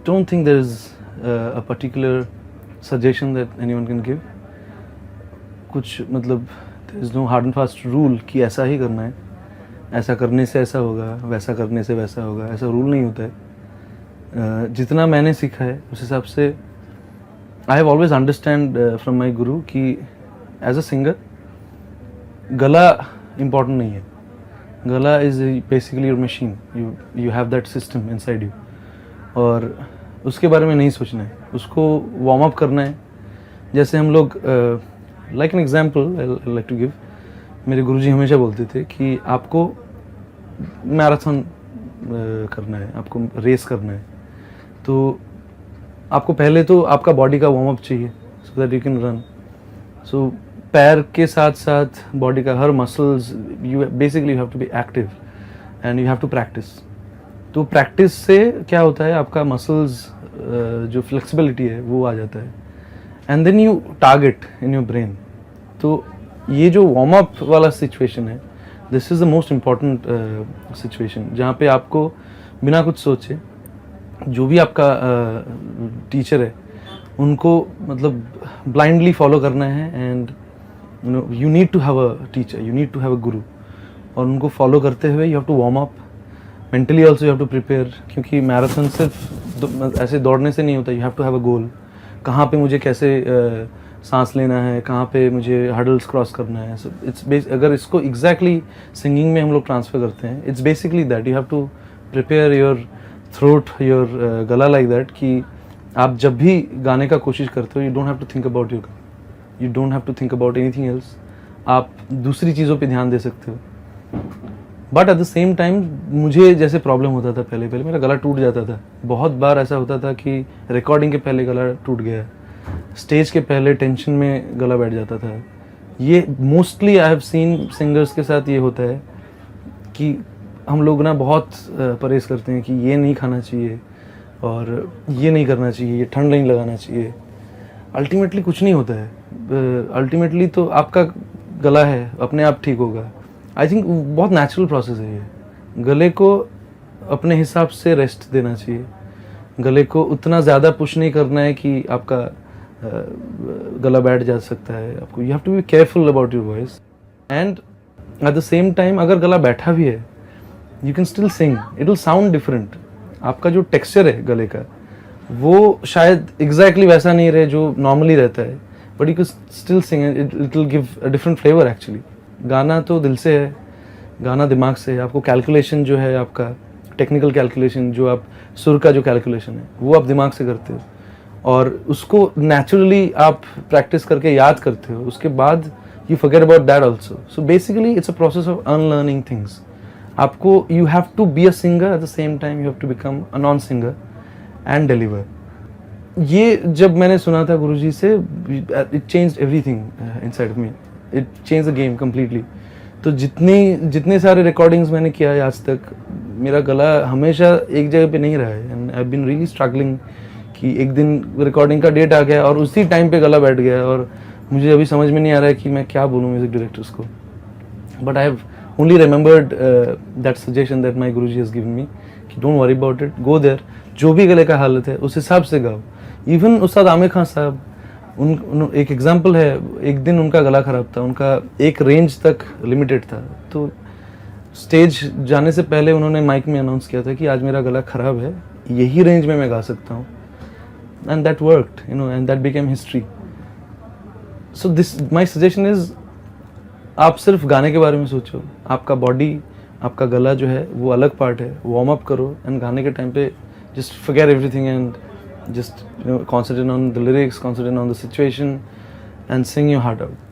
don't think there is a particular suggestion that anyone can give. कुछ मतलब there is no hard and fast rule कि ऐसा ही करना है, ऐसा करने से ऐसा होगा, वैसा करने से वैसा होगा, ऐसा रूल नहीं होता है. जितना मैंने सीखा है उस हिसाब से I have always understand from my guru कि as a singer गला important नहीं है. गला is basically your machine. You have that system inside you. और उसके बारे में नहीं सोचना है, उसको वार्म अप करना है. जैसे हम लोग like an example I like to give, मेरे गुरुजी हमेशा बोलते थे कि आपको मैराथन करना है, आपको रेस करना है, तो आपको पहले तो आपका बॉडी का वार्म अप चाहिए so that you can run. So पैर के साथ साथ बॉडी का हर muscles, you basically you have to be active and you have to practise. तो प्रैक्टिस से क्या होता है, आपका मसल्स जो फ्लेक्सिबिलिटी है वो आ जाता है and then you target in your brain. तो ये जो वार्म अप वाला सिचुएशन है, this is the most important situation जहाँ पे आपको बिना कुछ सोचे जो भी आपका टीचर है उनको मतलब ब्लाइंडली फॉलो करना है. And you need to have a teacher, you need to have a guru, और उनको फॉलो करते हुए you have to warm up. Mentally also you have to prepare, क्योंकि मैराथन सिर्फ ऐसे दौड़ने से नहीं होता. You have to have a goal. कहाँ पे मुझे कैसे सांस लेना है, कहाँ पे मुझे हर्डल्स क्रॉस करना है. So it's अगर इसको exactly सिंगिंग में हम लोग ट्रांसफर करते हैं, it's basically that you have to prepare your throat, your गला like that कि आप जब भी गाने का कोशिश करते हो you don't have to think about your, you don't have to think about anything else. आप दूसरी चीज़ों पे ध्यान दे सकते हो. But at the same time मुझे जैसे प्रॉब्लम होता था, पहले मेरा गला टूट जाता था. बहुत बार ऐसा होता था कि रिकॉर्डिंग के पहले गला टूट गया, स्टेज के पहले टेंशन में गला बैठ जाता था. ये mostly I have seen singers के साथ ये होता है कि हम लोग ना बहुत परहेज़ करते हैं कि ये नहीं खाना चाहिए और ये नहीं करना चाहिए, ये ठंड नहीं लगाना चाहिए. अल्टीमेटली कुछ नहीं होता है. अल्टीमेटली तो आपका गला है, अपने आप ठीक होगा. आई थिंक बहुत नेचुरल प्रोसेस है ये. गले को अपने हिसाब से रेस्ट देना चाहिए. गले को उतना ज़्यादा पुश नहीं करना है कि आपका गला बैठ जा सकता है. आपको you have to be careful about your voice. And at the same time अगर गला बैठा भी है, you can still sing, it will sound different. आपका जो टेक्सचर है गले का वो शायद एग्जैक्टली वैसा नहीं रहे जो नॉर्मली रहता है, but you can still sing, it will give a different flavour actually. गाना तो दिल से है, गाना दिमाग से है. आपको कैलकुलेशन जो है, आपका टेक्निकल कैलकुलेशन, जो आप सुर का जो कैलकुलेशन है वो आप दिमाग से करते हो और उसको नेचुरली आप प्रैक्टिस करके याद करते हो. उसके बाद you forget about that also. So basically it's a process of unlearning things. आपको you have to be a singer, at the same time you have to become a non singer and deliver. ये जब मैंने सुना था गुरुजी से, it changed everything inside of me. It change the game completely. तो जितने सारे रिकॉर्डिंग्स मैंने किया है आज तक, मेरा गला हमेशा एक जगह पे नहीं रहा है. And I have been really struggling कि एक दिन रिकॉर्डिंग का डेट आ गया और उसी टाइम पे गला बैठ गया और मुझे अभी समझ में नहीं आ रहा है कि मैं क्या बोलूँ म्यूजिक डायरेक्टर्स को. But I have only remembered that suggestion that my Guruji has given me कि don't worry about it, go there. जो भी गले का हालत है उस हिसाब से गाओ. इवन उस्ताद आमिर खान साहब, एक एग्जाम्पल है. एक दिन उनका गला ख़राब था, उनका एक रेंज तक लिमिटेड था. तो स्टेज जाने से पहले उन्होंने माइक में अनाउंस किया था कि आज मेरा गला ख़राब है, यही रेंज में मैं गा सकता हूँ. And that worked, and that became history. So this my suggestion is, आप सिर्फ गाने के बारे में सोचो. आपका बॉडी, आपका गला जो है वो अलग पार्ट है. वार्म अप करो एंड गाने के टाइम पे just forget everything and just concentrate on the lyrics, concentrate on the situation and sing your heart out.